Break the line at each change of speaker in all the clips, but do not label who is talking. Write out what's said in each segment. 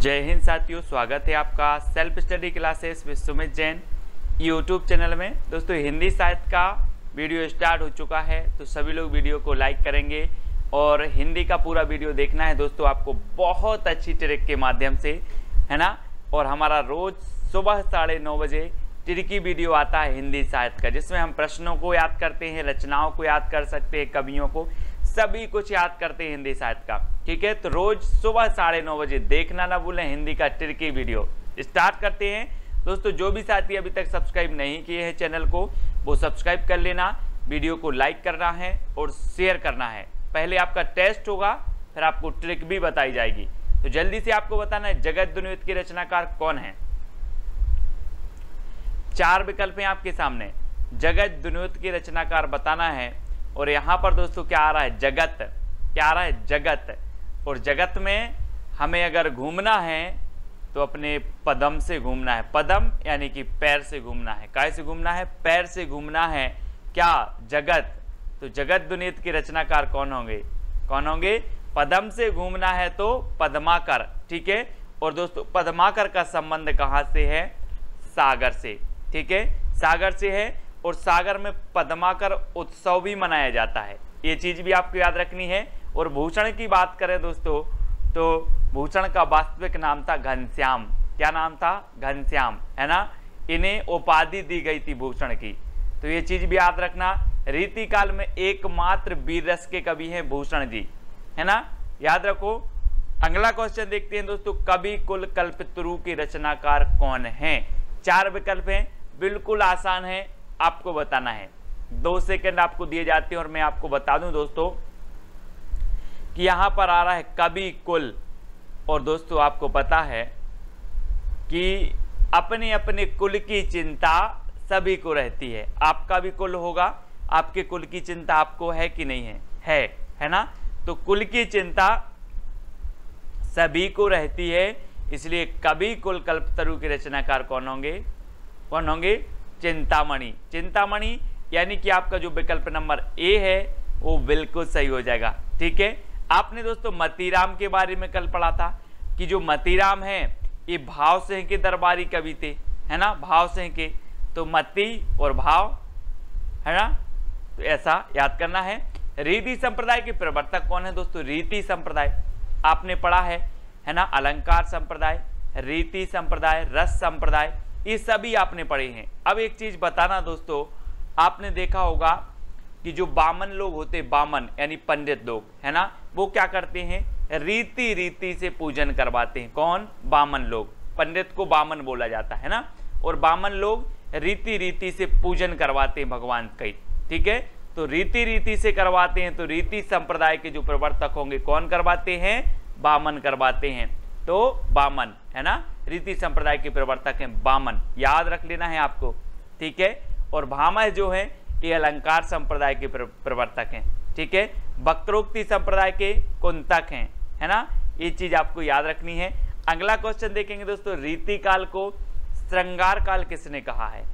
जय हिंद साथियों, स्वागत है आपका self study classes with Sumit Jain YouTube channel में। दोस्तों हिंदी साहित्य का वीडियो स्टार्ट हो चुका है, तो सभी लोग वीडियो को लाइक करेंगे और हिंदी का पूरा वीडियो देखना है दोस्तों आपको बहुत अच्छी ट्रिक के माध्यम से, है ना। और हमारा रोज सुबह 9:30 बजे ट्रिकी वीडियो आता है हिंदी साहित्य का, जिसमें हम प्रश्नों को याद करते हैं, रचनाओं को याद कर सकते हैं, कवियों को, सभी कुछ याद करते हैं हिंदी साहित्य का। ठीक है, तो रोज सुबह 9:30 बजे देखना ना भूलें हिंदी का ट्रिकी वीडियो। स्टार्ट करते हैं दोस्तों। जो भी साथी अभी तक सब्सक्राइब नहीं किए हैं चैनल को, वो सब्सक्राइब कर लेना, वीडियो को लाइक करना है और शेयर करना है। पहले आपका टेस्ट होगा, फिर आपको ट्रिक भी बताई जाएगी। तो जल्दी से आपको बताना है जगत दुनियत के रचनाकार कौन है। 4 विकल्प हैं आपके सामने, जगत दुनियत के रचनाकार बताना है। और यहां पर दोस्तों क्या आ रहा है, जगत। क्या आ रहा है, जगत। और जगत में हमें अगर घूमना है तो अपने पदम से घूमना है। पदम यानी कि पैर से घूमना है। कैसे घूमना है, पैर से घूमना है। क्या, जगत। तो जगत दुनियत के रचनाकार कौन होंगे, कौन होंगे। पदम से घूमना है तो पद्माकर। ठीक है, और दोस्तों पद्माकर का संबंध कहां से है, सागर से। ठीक है, सागर से है, और सागर में पद्माकर उत्सव भी मनाया जाता है। ये चीज भी आपको याद रखनी है। और भूषण की बात करें दोस्तों, तो भूषण का वास्तविक नाम था घनश्याम। क्या नाम था, घनश्याम, है ना। इन्हें उपाधि दी गई थी भूषण की, तो ये चीज भी याद रखना। रीतिकाल में एकमात्र वीर रस के कवि हैं भूषण जी, है ना, याद रखो। अगला क्वेश्चन देखते हैं दोस्तों, कवि कुल कल्पतरु के रचनाकार कौन है। 4 विकल्प हैं, बिल्कुल आसान है, आपको बताना है। 2 सेकंड आपको दिए जाते हैं और मैं आपको बता दूं दोस्तों कि यहां पर आ रहा है कवि कुल। और दोस्तों आपको पता है कि अपने अपने कुल की चिंता सभी को रहती है। आपका भी कुल होगा, आपके कुल की चिंता आपको है कि नहीं है, है ना। तो कुल की चिंता सभी को रहती है, इसलिए कवि कुल कल्पतरु के रचनाकार कौन होंगे, कौन होंगे, चिंतामणि। चिंतामणि यानी कि आपका जो विकल्प नंबर ए है वो बिल्कुल सही हो जाएगा। ठीक है, आपने दोस्तों मतीराम के बारे में कल पढ़ा था कि जो मतीराम है ये भाव सिंह के दरबारी कवि थे, है ना, भाव सिंह के। तो मती और भाव, है ना, तो ऐसा याद करना है। रीति संप्रदाय के प्रवर्तक कौन है दोस्तों, रीति संप्रदाय आपने पढ़ा है ना। अलंकार संप्रदाय, रीति संप्रदाय, रस संप्रदाय, ये सभी आपने पढ़े हैं। अब एक चीज बताना दोस्तों, आपने देखा होगा कि जो बामन लोग होते, बामन यानी पंडित लोग, है ना, वो क्या करते हैं, रीति से पूजन करवाते हैं। कौन, बामन लोग। पंडित को बामन बोला जाता है ना, और बामन लोग रीति से पूजन करवाते हैं भगवान का। ठीक है, तो रीति से करवाते हैं, तो रीति संप्रदाय के जो प्रवर्तक होंगे कौन करवाते हैं, बामन करवाते हैं। तो बामन, है ना, रीति संप्रदाय के प्रवर्तक हैं बामन, याद रख लेना है आपको। ठीक है, और भामह जो है ये अलंकार संप्रदाय के प्रवर्तक हैं। ठीक है, वक्रोक्ति संप्रदाय के कुंतक हैं, है ना, ये चीज आपको याद रखनी है। अगला क्वेश्चन देखेंगे दोस्तों, रीति काल को श्रृंगार काल किसने कहा है।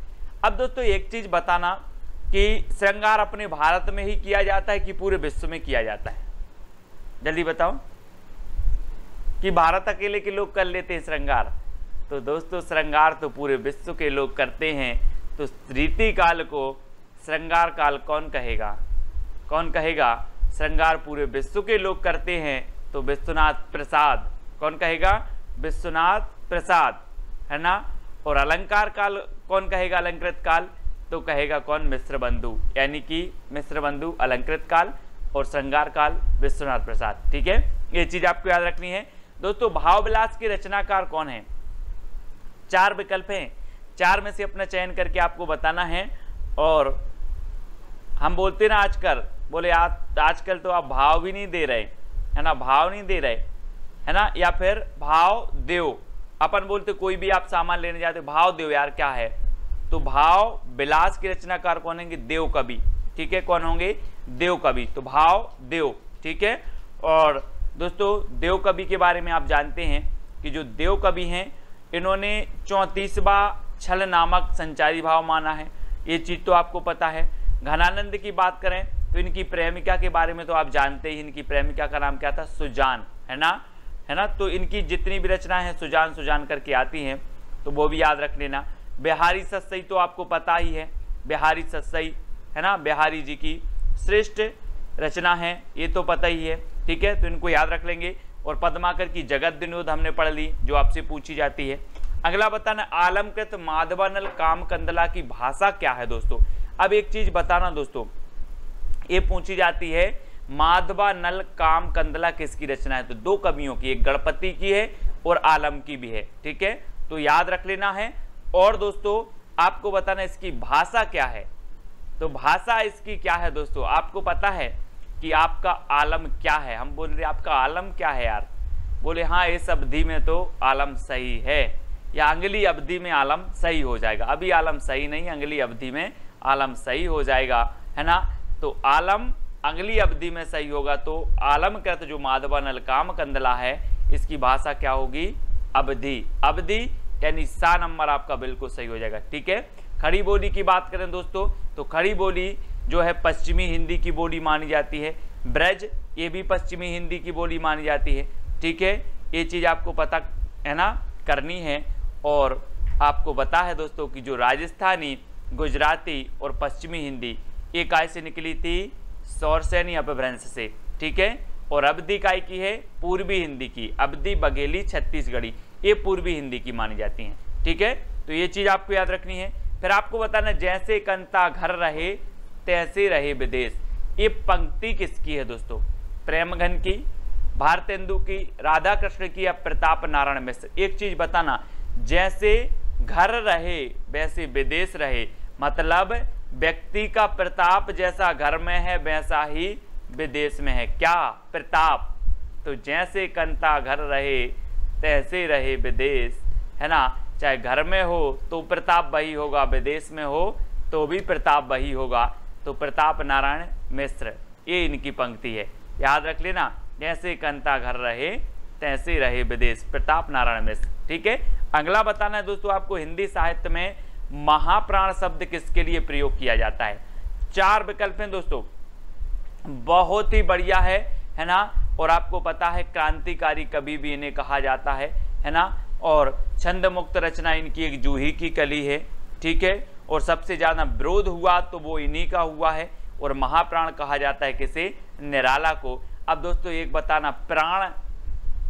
अब दोस्तों एक चीज बताना कि श्रृंगार अपने भारत में ही किया जाता है कि पूरे विश्व में किया जाता है, जल्दी बताओ। कि भारत अकेले के लोग कर लेते हैं श्रृंगार, तो दोस्तों श्रृंगार तो पूरे विश्व के लोग करते हैं। तो रीति काल को श्रृंगार काल कौन कहेगा, कौन कहेगा, श्रृंगार पूरे विश्व के लोग करते हैं, तो विश्वनाथ प्रसाद। कौन कहेगा, विश्वनाथ प्रसाद, है ना। और अलंकार काल कौन कहेगा, अलंकृत काल, तो कहेगा कौन, मिश्र बंधु, यानी कि मिश्र बंधु अलंकृत काल, और श्रृंगार काल विश्वनाथ प्रसाद। ठीक है, ये चीज आपको याद रखनी है दोस्तों। भाव विलास के रचनाकार कौन है। 4 विकल्प हैं, 4 में से अपना चयन करके आपको बताना है। और हम बोलते ना आजकल, बोले आजकल तो आप भाव भी नहीं दे रहे, है ना, भाव नहीं दे रहे, है ना, या फिर भाव देव। अपन बोलते कोई भी आप सामान लेने जाते भाव देव, यार क्या है। तो भाव विलास के रचनाकार कौन होंगे, देव कवि। ठीक है, कौन होंगे, देव कवि। तो भाव देव। ठीक है, और दोस्तों देव कवि के बारे में आप जानते हैं कि जो देव कवि हैं इन्होंने 34वां छल नामक संचारी भाव माना है, ये चीज तो आपको पता है। घनानंद की बात करें तो इनकी प्रेमिका के बारे में तो आप जानते ही, इनकी प्रेमिका का नाम क्या था, सुजान, है ना। है ना। तो इनकी जितनी भी रचनाएं हैं सुजान सुजान करके आती हैं, तो वो भी याद रख लेना। बिहारी सतसई तो आपको पता ही है, बिहारी सतसई है ना, बिहारी जी की श्रेष्ठ रचना है, ये तो पता ही है, ठीक है, तो इनको याद रख लेंगे। और पद्माकर की जगत विनोद हमने पढ़ ली, जो आपसे पूछी जाती है। अगला बताना, आलमकृत माधवानल कामकंदला की भाषा क्या है दोस्तों। अब एक चीज बताना दोस्तों, ये पूछी जाती है माधवानल कामकंदला किसकी रचना है, तो दो कवियों की, एक गणपति की है और आलम की भी है, ठीक है, तो याद रख लेना है। और दोस्तों आपको बताना इसकी भाषा क्या है, तो भाषा इसकी क्या है दोस्तों, आपको पता है कि आपका आलम क्या है। हम बोल रहे आपका आलम क्या है यार, बोले हाँ इस अवधि में तो आलम सही है, या अगली अवधि में आलम सही हो जाएगा। अभी आलम सही नहीं, अगली अवधि में आलम सही हो जाएगा, है ना। तो आलम अगली अवधि में सही होगा, तो आलमकृत जो माधवानल कामकंदला है इसकी भाषा क्या होगी, अवधि। अवधि यानी सा नंबर आपका बिल्कुल सही हो जाएगा, ठीक है। खड़ी बोली की बात करें दोस्तों, तो खड़ी बोली जो है पश्चिमी हिंदी की बोली मानी जाती है। ब्रज ये भी पश्चिमी हिंदी की बोली मानी जाती है, ठीक है, ये चीज़ आपको पता है ना करनी है। और आपको पता है दोस्तों कि जो राजस्थानी, गुजराती और पश्चिमी हिंदी ये काय से निकली थी, सौरसेनी अपभ्रंश से, ठीक है। और अवधि काय की है, पूर्वी हिंदी की, अवधि बघेली छत्तीसगढ़ी, ये पूर्वी हिंदी की मानी जाती हैं, ठीक है, तो ये चीज़ आपको याद रखनी है। फिर आपको बताना, जैसे कंता घर रहे तैसे रहे विदेश, ये पंक्ति किसकी है दोस्तों, प्रेमघन की, भारतेंदु की, राधा कृष्ण की या प्रताप नारायण मिश्र। एक चीज बताना, जैसे घर रहे वैसे विदेश रहे, मतलब व्यक्ति का प्रताप जैसा घर में है वैसा ही विदेश में है, क्या प्रताप। तो जैसे कंता घर रहे तैसे रहे विदेश, है ना, चाहे घर में हो तो प्रताप वही होगा, विदेश में हो तो भी प्रताप वही होगा। तो प्रताप नारायण मिश्र ये इनकी पंक्ति है, याद रख लेना, जैसे कंता घर रहे तैसे रहे विदेश, प्रताप नारायण मिश्र, ठीक है। अगला बताना है दोस्तों आपको, हिंदी साहित्य में महाप्राण शब्द किसके लिए प्रयोग किया जाता है। चार विकल्प हैं दोस्तों, बहुत ही बढ़िया है ना। और आपको पता है क्रांतिकारी कवि भी इन्हें कहा जाता है ना। और छंद मुक्त रचना इनकी एक जूही की कली है, ठीक है। और सबसे ज्यादा विरोध हुआ तो वो इन्हीं का हुआ है। और महाप्राण कहा जाता है किसे, निराला को। अब दोस्तों एक बताना, प्राण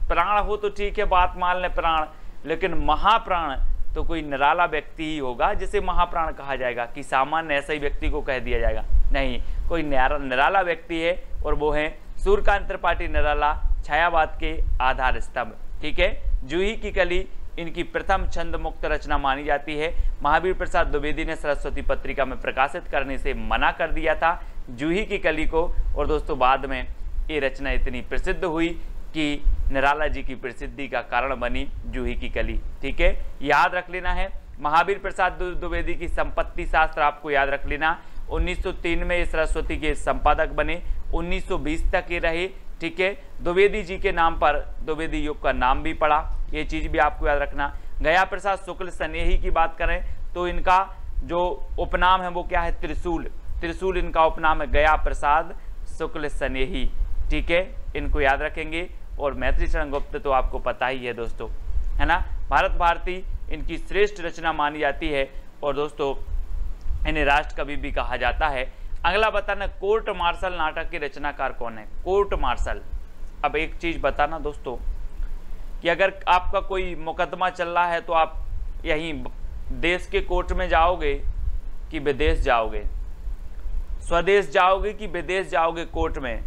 प्राण हो तो ठीक है, बात मान ले प्राण, लेकिन महाप्राण तो कोई निराला व्यक्ति ही होगा जिसे महाप्राण कहा जाएगा, कि सामान्य ऐसा ही व्यक्ति को कह दिया जाएगा, नहीं, कोई निराला व्यक्ति है और वो है सूर्यकांत त्रिपाठी निराला, छायावाद के आधार स्तंभ, ठीक है। जूही की कली इनकी प्रथम छंद मुक्त रचना मानी जाती है। महावीर प्रसाद द्विवेदी ने सरस्वती पत्रिका में प्रकाशित करने से मना कर दिया था जूही की कली को। और दोस्तों बाद में ये रचना इतनी प्रसिद्ध हुई कि निराला जी की प्रसिद्धि का कारण बनी जूही की कली, ठीक है, याद रख लेना है। महावीर प्रसाद द्विवेदी की संपत्ति शास्त्र आपको याद रख लेना। 1903 में सरस्वती के संपादक बने, 1920 तक ये रहे, ठीक है। द्विवेदी जी के नाम पर द्विवेदी युग का नाम भी पड़ा, ये चीज भी आपको याद रखना। गया प्रसाद शुक्ल स्नेही की बात करें तो इनका जो उपनाम है वो क्या है, त्रिशूल। त्रिशूल इनका उपनाम है, गया प्रसाद शुक्ल स्नेही, ठीक है, इनको याद रखेंगे। और मैथिली शरण गुप्त तो आपको पता ही है दोस्तों, है ना। भारत भारती इनकी श्रेष्ठ रचना मानी जाती है और दोस्तों इन्हें राष्ट्र कवि भी कहा जाता है। अगला बताना, कोर्ट मार्शल नाटक के रचनाकार कौन है, कोर्ट मार्शल। अब एक चीज बताना दोस्तों कि अगर आपका कोई मुकदमा चल रहा है तो आप यहीं देश के कोर्ट में जाओगे कि विदेश जाओगे, स्वदेश जाओगे कि विदेश जाओगे, कोर्ट में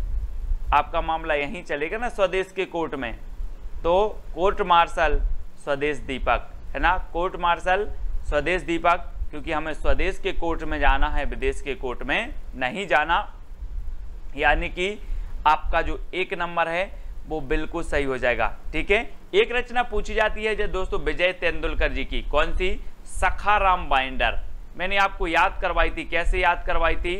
आपका मामला यहीं चलेगा ना, स्वदेश के कोर्ट में। तो कोर्ट मार्शल स्वदेश दीपक, है ना, कोर्ट मार्शल स्वदेश दीपक, क्योंकि हमें स्वदेश के कोर्ट में जाना है, विदेश के कोर्ट में नहीं जाना। यानी कि आपका जो एक नंबर है वो बिल्कुल सही हो जाएगा, ठीक है। एक रचना पूछी जाती है जो दोस्तों विजय तेंदुलकर जी की, कौन सी, सखाराम बाइंडर। मैंने आपको याद करवाई थी, कैसे याद करवाई थी,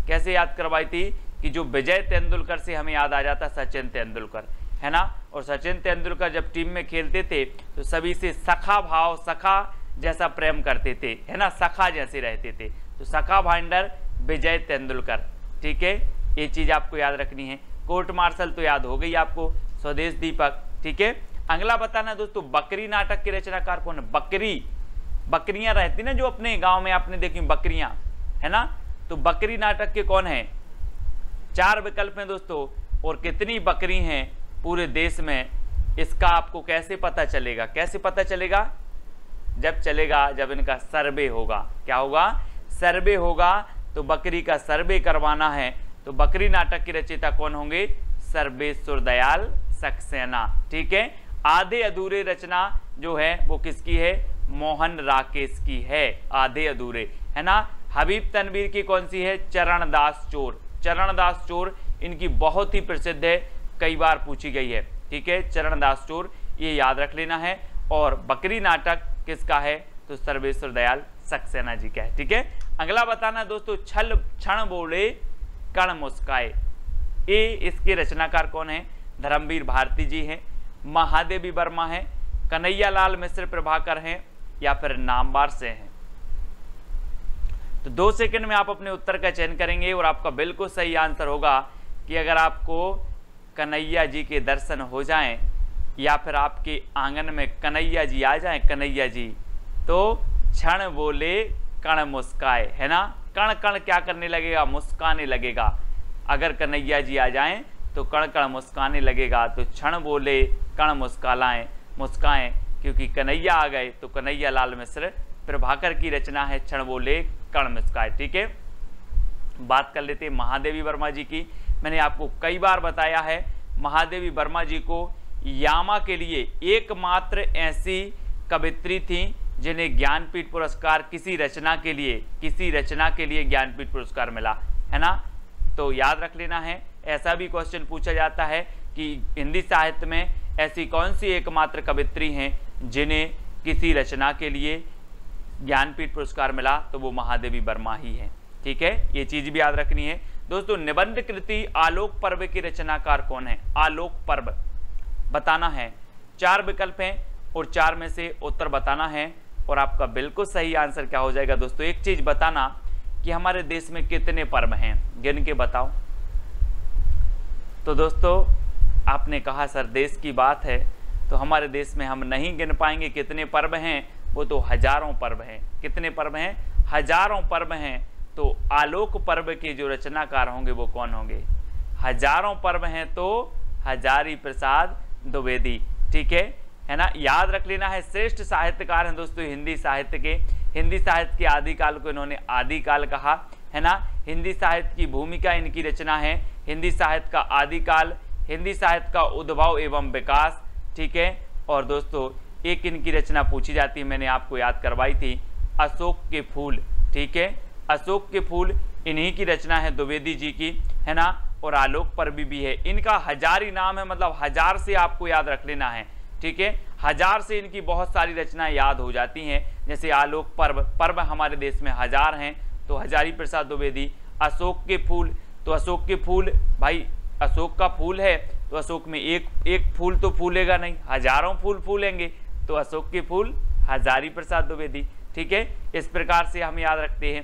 कैसे याद करवाई थी कि जो विजय तेंदुलकर से हमें याद आ जाता सचिन तेंदुलकर, है ना। और सचिन तेंदुलकर जब टीम में खेलते थे तो सभी से सखा भाव, सखा जैसा प्रेम करते थे, है ना, सखा जैसे रहते थे। तो सखा भाइंडर विजय तेंदुलकर, ठीक है, ये चीज आपको याद रखनी है। कोर्ट मार्शल तो याद हो गई आपको, स्वदेश दीपक ठीक है। अगला बताना है दोस्तों, बकरी नाटक के रचनाकार कौन है? बकरियां रहती ना जो अपने गांव में आपने देखी बकरियां, है ना, तो बकरी नाटक के कौन है? 4 विकल्प हैं दोस्तों, और कितनी बकरी हैं पूरे देश में, इसका आपको कैसे पता चलेगा? कैसे पता चलेगा? जब इनका सर्वे होगा। क्या होगा? सर्वे होगा। तो बकरी का सर्वे करवाना है, तो बकरी नाटक के रचयिता कौन होंगे? सर्वेश्वर दयाल सक्सेना, ठीक है। आधे अधूरे रचना जो है वो किसकी है? मोहन राकेश की है, आधे अधूरे, है ना। हबीब तनवीर की कौन सी है? चरणदास चोर। चरणदास चोर इनकी बहुत ही प्रसिद्ध है, कई बार पूछी गई है, ठीक है। चरणदास चोर, ये याद रख लेना है। और बकरी नाटक किसका है? तो सर्वेश्वर दयाल सक्सेना जी का है, ठीक है। अगला बताना दोस्तों, छल क्षण बोले कण मुस्काए, ये इसके रचनाकार कौन है? धर्मवीर भारती जी हैं, महादेवी वर्मा है, कन्हैयालाल मिश्र प्रभाकर हैं, या फिर नामवार से हैं। तो 2 सेकंड में आप अपने उत्तर का चयन करेंगे और आपका बिल्कुल सही आंसर होगा कि अगर आपको कन्हैया जी के दर्शन हो जाएं या फिर आपके आंगन में कन्हैया जी आ जाएं, कन्हैया जी, तो क्षण बोले कण मुस्काए, है ना। कण कण क्या करने लगेगा? मुस्काने लगेगा। अगर कन्हैया जी आ जाएं तो कण कण मुस्काने लगेगा। तो क्षण बोले कण मुस्काएं, क्योंकि कन्हैया आ गए तो कन्हैयालाल मिश्र प्रभाकर की रचना है क्षण बोले कण मुस्काए, ठीक है। बात कर लेते हैं महादेवी वर्मा जी की। मैंने आपको कई बार बताया है, महादेवी वर्मा जी को यामा के लिए एकमात्र ऐसी कवित्री थी जिन्हें ज्ञानपीठ पुरस्कार किसी रचना के लिए ज्ञानपीठ पुरस्कार मिला, है ना। तो याद रख लेना है, ऐसा भी क्वेश्चन पूछा जाता है कि हिंदी साहित्य में ऐसी कौन सी एकमात्र कवित्री हैं जिन्हें किसी रचना के लिए ज्ञानपीठ पुरस्कार मिला, तो वो महादेवी वर्मा ही है, ठीक है। ये चीज भी याद रखनी है दोस्तों। निबंध कृति आलोक पर्व के रचनाकार कौन है? आलोक पर्व बताना है। 4 विकल्प हैं और 4 में से उत्तर बताना है, और आपका बिल्कुल सही आंसर क्या हो जाएगा दोस्तों? एक चीज बताना कि हमारे देश में कितने पर्व हैं, गिन के बताओ। तो दोस्तों आपने कहा सर देश की बात है, तो हमारे देश में हम नहीं गिन पाएंगे कितने पर्व हैं, वो तो हजारों पर्व हैं। कितने पर्व हैं? हजारों पर्व हैं। तो आलोक पर्व के जो रचनाकार होंगे वो कौन होंगे? हजारों पर्व हैं तो हजारी प्रसाद द्विवेदी, ठीक है ना। याद रख लेना है, श्रेष्ठ साहित्यकार हैं दोस्तों हिंदी साहित्य के। हिंदी साहित्य के आदिकाल को इन्होंने आदिकाल कहा, है ना। हिंदी साहित्य की भूमिका इनकी रचना है हिंदी साहित्य का आदिकाल, हिंदी साहित्य का उद्भव एवं विकास, ठीक है। और दोस्तों एक इनकी रचना पूछी जाती है, मैंने आपको याद करवाई थी, अशोक के फूल, ठीक है। अशोक के फूल इन्हीं की रचना है, द्विवेदी जी की, है ना। और आलोक पर्व भी है। इनका हजारी नाम है, मतलब 1000 से आपको याद रख लेना है, ठीक है। 1000 से इनकी बहुत सारी रचनाएं याद हो जाती हैं, जैसे आलोक पर्व हमारे देश में 1000 हैं, तो हजारी प्रसाद द्विवेदी। अशोक के फूल, तो अशोक के फूल, भाई अशोक का फूल है तो अशोक में एक फूल तो फूलेगा नहीं, हजारों फूल फूलेंगे, तो अशोक के फूल हजारी प्रसाद द्विवेदी, ठीक है। इस प्रकार से हम याद रखते हैं,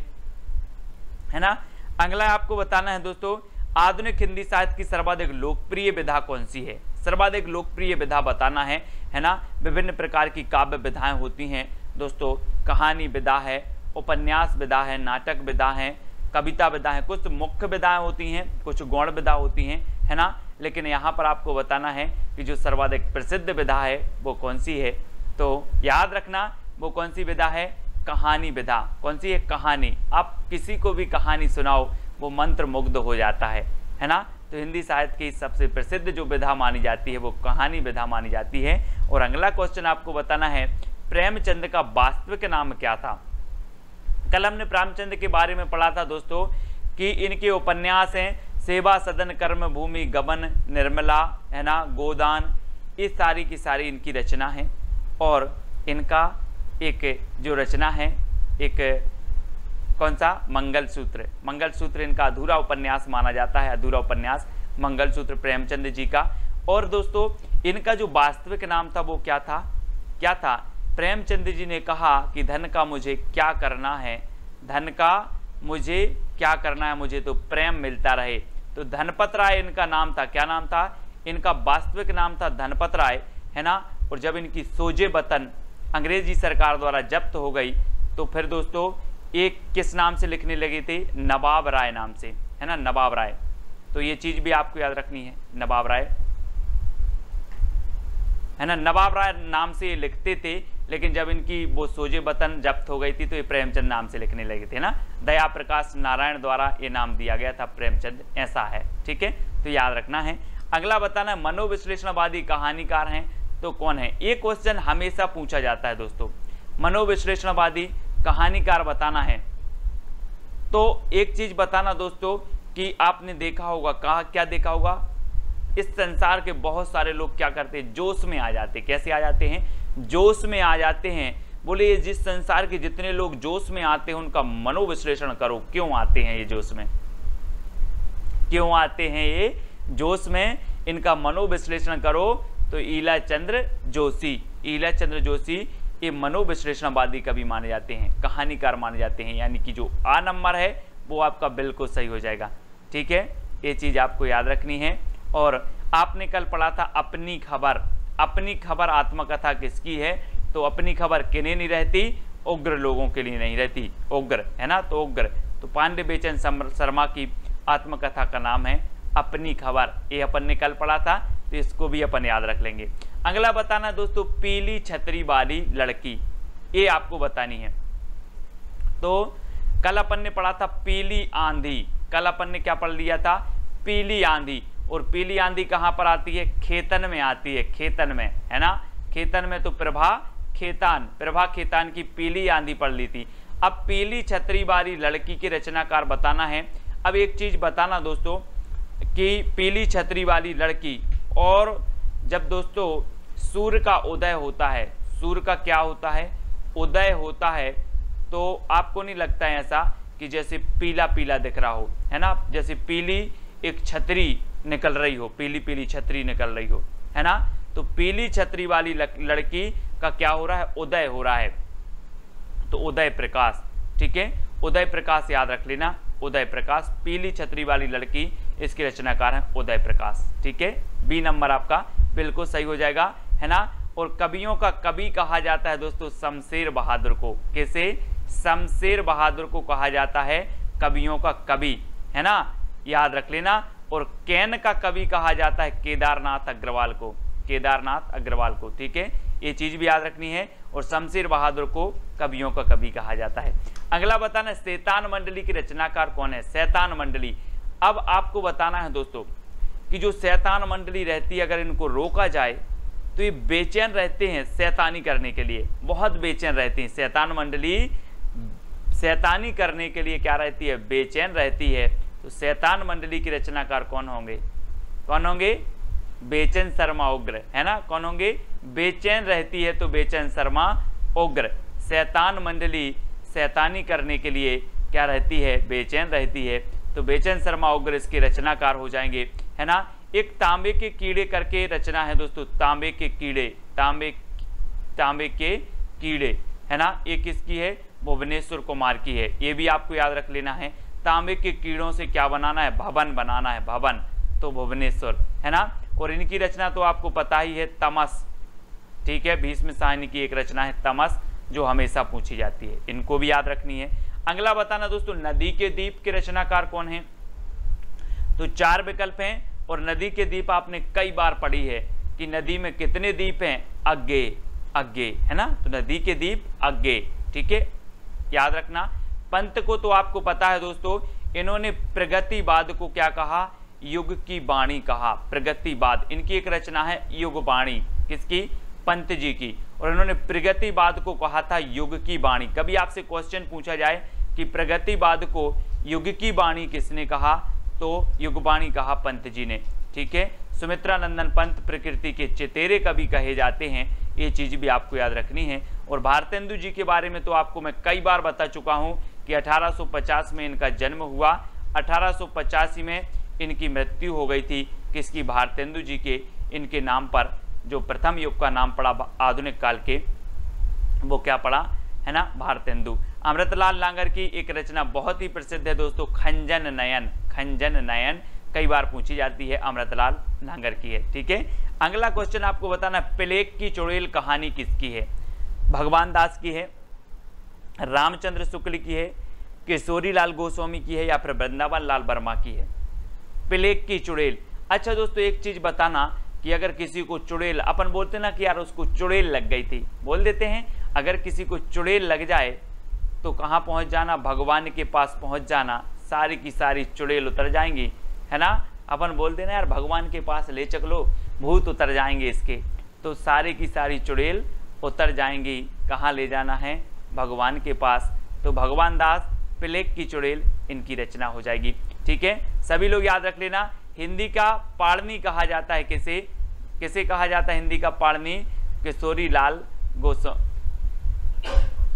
है ना। अगला आपको बताना है दोस्तों, आधुनिक हिंदी साहित्य की सर्वाधिक लोकप्रिय विधा कौन सी है? सर्वाधिक लोकप्रिय विधा बताना है ना। विभिन्न प्रकार की काव्य विधाएं होती हैं दोस्तों, कहानी विधा है, उपन्यास विधा है, नाटक विधा है, कविता विधा है, कुछ मुख्य विधाएं होती हैं, कुछ गौण विधा होती हैं, है ना। लेकिन यहाँ पर आपको बताना है कि जो सर्वाधिक प्रसिद्ध विधा है वो कौन सी है। तो याद रखना वो कौन सी विधा है? कहानी विधा। कौन सी है? कहानी। आप किसी को भी कहानी सुनाओ वो मंत्र मुग्ध हो जाता है ना। तो हिंदी साहित्य की सबसे प्रसिद्ध जो विधा मानी जाती है वो कहानी विधा मानी जाती है। और अगला क्वेश्चन आपको बताना है, प्रेमचंद का वास्तविक नाम क्या था? कल हमने प्रेमचंद के बारे में पढ़ा था दोस्तों कि इनके उपन्यास हैं सेवा सदन, कर्म भूमि, गबन, निर्मला, है ना, गोदान, इस सारी की सारी इनकी रचना है। और इनका एक जो रचना है, एक कौन सा? मंगलसूत्र। मंगलसूत्र इनका अधूरा उपन्यास माना जाता है, अधूरा उपन्यास मंगलसूत्र प्रेमचंद जी का। और दोस्तों इनका जो वास्तविक नाम था वो क्या था? क्या था? प्रेमचंद जी ने कहा कि धन का मुझे क्या करना है, धन का मुझे क्या करना है, मुझे तो प्रेम मिलता रहे। तो धनपत राय इनका नाम था। क्या नाम था? इनका वास्तविक नाम था धनपत राय, है ना। और जब इनकी सोजे वतन अंग्रेजी सरकार द्वारा जब्त हो गई तो फिर दोस्तों एक किस नाम से लिखने लगे थे, नवाब राय नाम से, है ना, नवाब राय। तो ये चीज भी आपको याद रखनी है, नवाब राय, है ना, नवाब राय नाम से ये लिखते थे, लेकिन जब इनकी वो सोजे वतन जब्त हो गई थी तो ये प्रेमचंद नाम से लिखने लगे थे ना। दया प्रकाश नारायण द्वारा ये नाम दिया गया था प्रेमचंद, ऐसा है, ठीक है, तो याद रखना है। अगला बताना, मनोविश्लेषणवादी कहानीकार हैं तो कौन है। ये क्वेश्चन हमेशा पूछा जाता है दोस्तों, मनोविश्लेषणवादी कहानीकार बताना है। तो एक चीज बताना दोस्तों कि आपने देखा होगा, कहा क्या देखा होगा, इस संसार के बहुत सारे लोग क्या करते हैं, जोश में आ जाते हैं। कैसे आ जाते हैं, जोश में आ जाते हैं। बोले ये जिस संसार के जितने लोग जोश में आते हैं उनका मनोविश्लेषण करो, क्यों आते हैं ये जोश में, क्यों आते हैं ये जोश में, इनका मनोविश्लेषण करो। तो ईलाचंद्र जोशी, ईलाचंद्र जोशी ये मनोविश्लेषणवादी कवि माने जाते हैं, कहानीकार माने जाते हैं, यानी कि जो आ नंबर है वो आपका बिल्कुल सही हो जाएगा, ठीक है, ये चीज आपको याद रखनी है। और आपने कल पढ़ा था अपनी खबर, अपनी खबर आत्मकथा किसकी है, तो अपनी खबर किन्हें नहीं रहती, उग्र लोगों के लिए नहीं रहती, उग्र, है ना, तो उग्र, तो पांडे बेचन शर्मा की आत्मकथा का नाम है अपनी खबर, ये अपन ने कल पढ़ा था, तो इसको भी अपन याद रख लेंगे। अगला बताना दोस्तों, पीली छतरी वाली लड़की, ये आपको बतानी है। तो कल अपन ने पढ़ा था पीली आंधी, कल अपन ने क्या पढ़ लिया था, पीली आंधी। और पीली आंधी कहां पर आती है, खेतन में आती है, खेतन में, है ना, खेतन में। तो प्रभा खेतान, प्रभा खेतान की पीली आंधी पढ़ ली थी। अब पीली छतरी वाली लड़की के रचनाकार बताना है। अब एक चीज बताना दोस्तों कि पीली छतरी वाली लड़की, और जब दोस्तों सूर्य का उदय होता है, सूर्य का क्या होता है, उदय होता है, तो आपको नहीं लगता है ऐसा कि जैसे पीला पीला दिख रहा हो, है ना, जैसे पीली एक छतरी निकल रही हो, पीली पीली छतरी निकल रही हो, है ना। तो पीली छतरी वाली लड़की का क्या हो रहा है, उदय हो रहा है, तो उदय प्रकाश, ठीक है, उदय प्रकाश याद रख लेना, उदय प्रकाश, पीली छतरी वाली लड़की, इसके रचनाकार हैं उदय प्रकाश, ठीक है, बी नंबर आपका बिल्कुल सही हो जाएगा, है ना। और कवियों का कवि कहा जाता है दोस्तों शमशेर बहादुर को, कैसे, शमशेर बहादुर को कहा जाता है कवियों का कवि, है ना, याद रख लेना। और कैन का कवि कहा जाता है केदारनाथ अग्रवाल को, केदारनाथ अग्रवाल को, ठीक है, ये चीज भी याद रखनी है। और शमशेर बहादुर को कवियों का कवि कहा जाता है। अगला बताना, शैतान मंडली की रचनाकार कौन है, शैतान मंडली। अब आपको बताना है दोस्तों कि जो शैतान मंडली रहती है, अगर इनको रोका जाए तो ये बेचैन रहते हैं शैतानी करने के लिए, बहुत बेचैन रहती हैं। शैतान मंडली शैतानी करने के लिए क्या रहती है, बेचैन रहती है। तो शैतान मंडली की रचनाकार कौन होंगे, कौन होंगे, बेचैन शर्मा उग्र, है ना, कौन होंगे, बेचैन रहती है तो बेचैन शर्मा उग्र। शैतान मंडली शैतानी करने के लिए क्या रहती है, बेचैन रहती है, तो बेचैन शर्मा उग्र इसके रचनाकार हो जाएंगे, है ना। एक तांबे के कीड़े करके रचना है दोस्तों, तांबे के कीड़े, तांबे के कीड़े, है ना, ये किसकी है, भुवनेश्वर कुमार की है, ये भी आपको याद रख लेना है। तांबे के कीड़ों से क्या बनाना है, भवन बनाना है, भवन, तो भुवनेश्वर, है ना। और इनकी रचना तो आपको पता ही है, तमस, ठीक है, भीष्म साहनी की एक रचना है तमस, जो हमेशा पूछी जाती है, इनको भी याद रखनी है। अगला बताना दोस्तों, नदी के द्वीप के रचनाकार कौन है, तो 4 विकल्प हैं। और नदी के द्वीप आपने कई बार पढ़ी है कि नदी में कितने द्वीप हैं, अग्गे, अग्गे, है ना, तो नदी के द्वीप अग्गे, ठीक है, याद रखना। पंत को तो आपको पता है दोस्तों, इन्होंने प्रगतिवाद को क्या कहा, युग की वाणी कहा, प्रगतिवाद, इनकी एक रचना है युग वाणी, किसकी, पंत जी की। और इन्होंने प्रगतिवाद को कहा था युग की वाणी। कभी आपसे क्वेश्चन पूछा जाए कि प्रगतिवाद को युग की वाणी किसने कहा, तो युगवाणी कहा पंत जी ने, ठीक है। सुमित्रा नंदन पंत प्रकृति के चेतेरे कवि कहे जाते हैं, ये चीज भी आपको याद रखनी है। और भारतेंदु जी के बारे में तो आपको मैं कई बार बता चुका हूं कि 1850 में इनका जन्म हुआ, 1885 में इनकी मृत्यु हो गई थी, किसकी, भारतेंदु जी के, इनके नाम पर जो प्रथम युग का नाम पड़ा आधुनिक काल के, वो क्या पड़ा, है ना, भारतेंदु। अमृतलाल लांगर की एक रचना बहुत ही प्रसिद्ध है दोस्तों, खंजन नयन, खंजन नयन, कई बार पूछी जाती है, अमृतलाल नांगर की है। ठीक है, अगला क्वेश्चन आपको बताना, प्लेग की चुड़ैल कहानी किसकी है? भगवान दास की है, रामचंद्र शुक्ल की है, किशोरी लाल गोस्वामी की है, या फिर वृंदावन लाल वर्मा की है? प्लेग की चुड़ैल। अच्छा दोस्तों, एक चीज बताना कि अगर किसी को चुड़ैल, अपन बोलते ना कि यार उसको चुड़ैल लग गई थी, बोल देते हैं, अगर किसी को चुड़ैल लग जाए तो कहाँ पहुंच जाना? भगवान के पास पहुंच जाना, सारी की सारी चुड़ैल उतर जाएंगी, है ना। अपन बोलते ना यार भगवान के पास ले चलो, भूत उतर जाएंगे इसके, तो सारी की सारी चुड़ैल उतर जाएंगी। कहाँ ले जाना है? भगवान के पास। तो भगवान दास, प्लेग की चुड़ैल इनकी रचना हो जाएगी। ठीक है, सभी लोग याद रख लेना, हिंदी का पाणिनि कहा जाता है किसे? किसे कहा जाता है हिंदी का पाणिनि? किशोरी लाल गोस्वामी,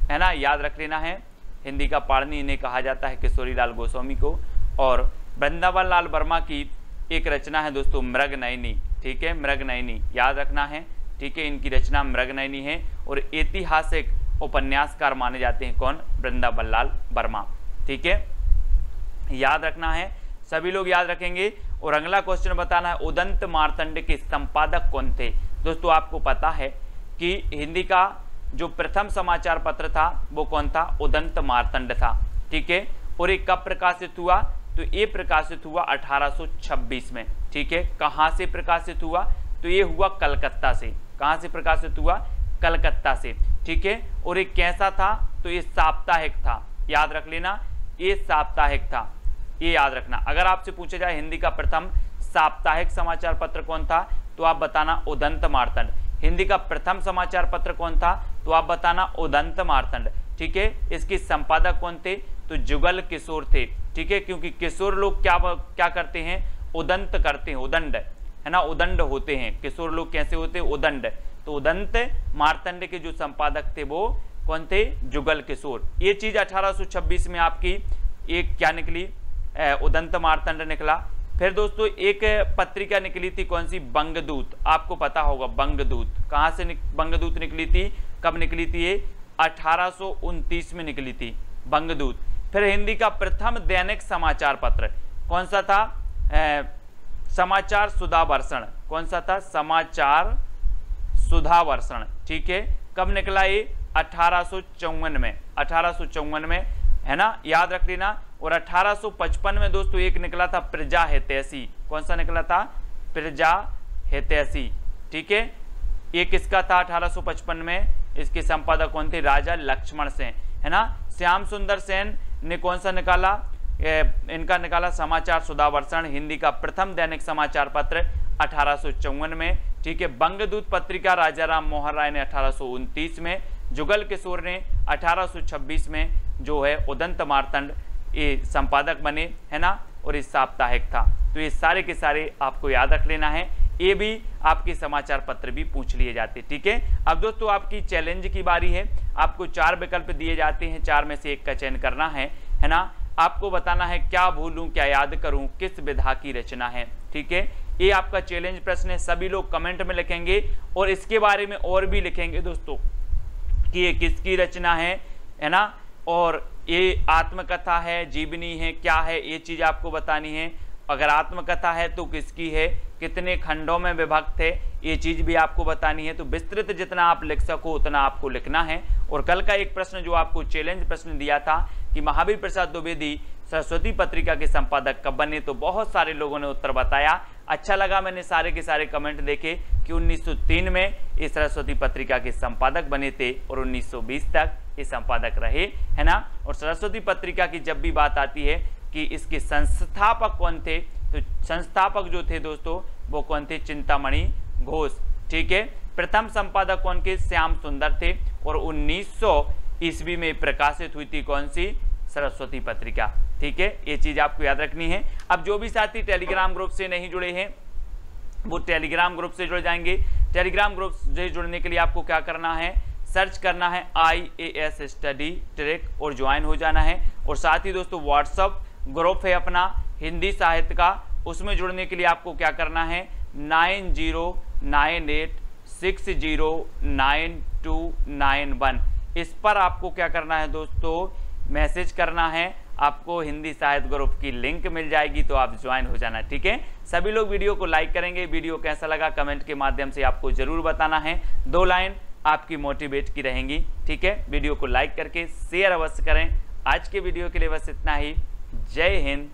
है ना, याद रख लेना है, हिंदी का पाणिनि इन्हें कहा जाता है, किशोरी लाल गोस्वामी को। और वृंदावन लाल वर्मा की एक रचना है दोस्तों, मृगनयनी। ठीक है, मृगनयनी याद रखना है। ठीक है, इनकी रचना मृगनयनी है और ऐतिहासिक उपन्यासकार माने जाते हैं कौन? वृंदावन लाल वर्मा। ठीक है, याद रखना है, सभी लोग याद रखेंगे। और अगला क्वेश्चन बताना है, उदंत मार्तंड के संपादक कौन थे? दोस्तों आपको पता है कि हिंदी का जो प्रथम समाचार पत्र था वो कौन था? उदंत मार्तंड था। ठीक है, और ये कब प्रकाशित हुआ? तो ये प्रकाशित हुआ 1826 में। ठीक है, कहाँ से प्रकाशित हुआ? तो ये हुआ कलकत्ता से। कहाँ से प्रकाशित हुआ? कलकत्ता से। ठीक है, और ये कैसा था? तो ये साप्ताहिक था, याद रख लेना, ये साप्ताहिक था, ये याद रखना। अगर आपसे पूछा जाए हिंदी का प्रथम साप्ताहिक समाचार पत्र कौन था, तो आप बताना उदंत मार्तंड। हिंदी का प्रथम समाचार पत्र कौन था, तो आप बताना उदंत मार्तंड। ठीक है, इसके संपादक कौन थे? तो जुगल किशोर थे। ठीक है, क्योंकि किशोर लोग क्या करते हैं? उदंत करते हैं, उदंड, है ना, उदंड होते हैं। किशोर लोग कैसे होते हैं? उदंड। तो उदंत मार्तंड के जो संपादक थे वो कौन थे? जुगल किशोर। ये चीज 1826 में आपकी एक क्या निकली? उदंत मार्तंड निकला। फिर दोस्तों एक पत्रिका निकली थी, कौन सी? बंगदूत। आपको पता होगा बंगदूत। कहाँ से बंगदूत निकली थी? कब निकली थी ये? 1829 में निकली थी बंगदूत। फिर हिंदी का प्रथम दैनिक समाचार पत्र कौन सा था? समाचार सुधावर्षण। कौन सा था? समाचार सुधावर्षण। ठीक है, कब निकला ये? 1854 में। 1854 में, है ना, याद रख लेना। और 1855 में दोस्तों एक निकला था प्रजा हितैषी। कौन सा निकला था? प्रजा हितैषी। ठीक है, ये किसका था? 1855 में इसके संपादक कौन थे? राजा लक्ष्मण सेन, है ना। श्याम सुंदर सेन ने कौन सा निकाला? इनका निकाला समाचार सुधावर्षण, हिंदी का प्रथम दैनिक समाचार पत्र 1854 में। ठीक है, बंगदूत पत्रिका राजाराम मोहन राय ने 1829 में, जुगल किशोर ने 1826 में जो है उदंत मार्तंड ये संपादक बने, है ना, और ये साप्ताहिक था। तो ये सारे के सारे आपको याद रख लेना है, ये भी आपके समाचार पत्र भी पूछ लिए जाते। ठीक है, अब दोस्तों आपकी चैलेंज की बारी है। आपको 4 विकल्प दिए जाते हैं, 4 में से एक का चयन करना है ना। आपको बताना है क्या भूलूं क्या याद करूं, किस विधा की रचना है। ठीक है, ये आपका चैलेंज प्रश्न है। सभी लोग कमेंट में लिखेंगे और इसके बारे में और भी लिखेंगे दोस्तों कि ये किसकी रचना है ना, और ये आत्मकथा है, जीवनी है, क्या है, ये चीज आपको बतानी है। अगर आत्मकथा है तो किसकी है, कितने खंडों में विभक्त है, ये चीज भी आपको बतानी है। तो विस्तृत जितना आप लिख सको उतना आपको लिखना है। और कल का एक प्रश्न जो आपको चैलेंज प्रश्न दिया था कि महावीर प्रसाद द्विवेदी सरस्वती पत्रिका के संपादक कब बने, तो बहुत सारे लोगों ने उत्तर बताया। अच्छा लगा, मैंने सारे के सारे कमेंट देखे कि 1903 में ये सरस्वती पत्रिका के संपादक बने थे और 1920 तक ये संपादक रहे, है ना। और सरस्वती पत्रिका की जब भी बात आती है कि इसके संस्थापक कौन थे, तो संस्थापक जो थे दोस्तों वो कौन थे? चिंतामणि घोष। ठीक है, प्रथम संपादक कौन के? श्याम सुंदर थे। और 1900 ईस्वी में प्रकाशित हुई थी कौन सी? सरस्वती पत्रिका। ठीक है, ये चीज आपको याद रखनी है। अब जो भी साथी टेलीग्राम ग्रुप से नहीं जुड़े हैं वो टेलीग्राम ग्रुप से जुड़ जाएंगे। टेलीग्राम ग्रुप से जुड़ने के लिए आपको क्या करना है? सर्च करना है IAS स्टडी ट्रैक और ज्वाइन हो जाना है। और साथ ही दोस्तों व्हाट्सअप ग्रुप है अपना हिंदी साहित्य का, उसमें जुड़ने के लिए आपको क्या करना है? 9098609291 इस पर आपको क्या करना है दोस्तों? मैसेज करना है आपको हिंदी साहित्य ग्रुप की लिंक मिल जाएगी, तो आप ज्वाइन हो जाना। ठीक है, सभी लोग वीडियो को लाइक करेंगे। वीडियो कैसा लगा कमेंट के माध्यम से आपको जरूर बताना है, 2 लाइन आपकी मोटिवेट की रहेंगी। ठीक है, वीडियो को लाइक करके शेयर अवश्य करें। आज के वीडियो के लिए बस इतना ही। जय हिंद।